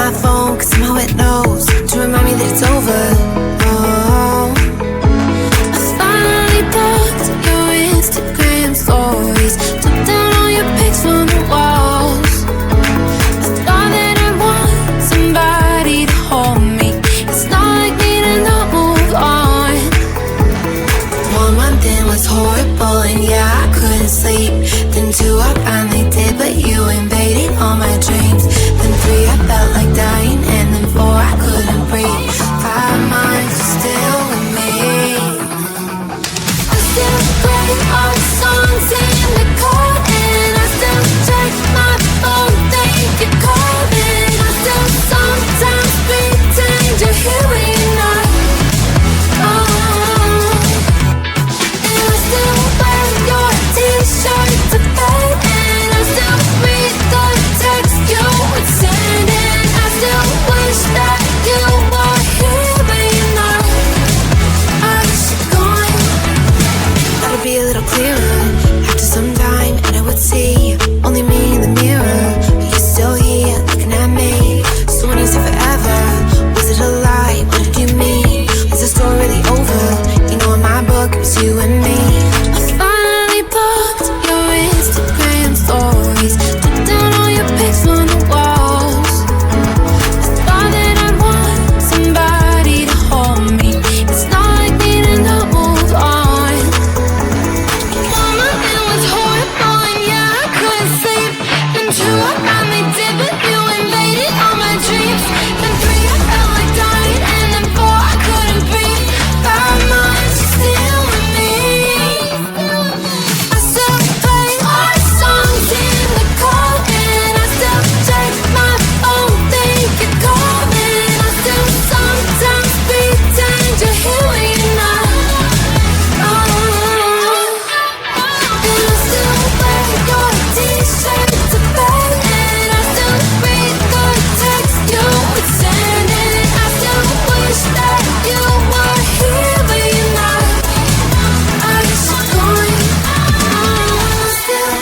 my phone, cause somehow it knows to remind me that it's over. Oh, I finally blocked your Instagram stories, took down all your pics from the walls. I thought that I want somebody to hold me. It's not like me to not move on. 1 month in was horrible, and yeah, I couldn't sleep. Then 2, I finally did, but you invaded all my dreams. Then 3, I felt like dying, and then 4, I couldn't breathe. 5 months, you're still with me. I still play our songs in the car, and I still check my phone, think you're calling. I still sometimes pretend you're here when you're not. And I still wear your t-shirt to bed, and I still read the text you would send, and I still wish that you were here but you're not. I wish you're gone. Thought it'd be a little clearer after some time, and I would see only me in the mirror, but you're still here looking at me. So when you said forever, was it a lie? What did you mean? Was the story really over? You know in my book it was you and me. I finally blocked your Instagram stories, took down all your pics from the walls. I thought that I'd want somebody to hold me. It's not like me to not move on. 1 month it was horrible, and yeah, I couldn't sleep. Then 2, I finally did, but you invaded all my dreams. Then 3, I felt like dying, and then 4, I couldn't breathe. 5 months, you're still with me. I still play our songs in the car, and I still check my phone, think you're calling. I still sometimes pretend you're here when you're not. And I still wear your t-shirt to bed, and I still read the text you would send, and I still wish that you were here but you're not. I wish you're gone. I still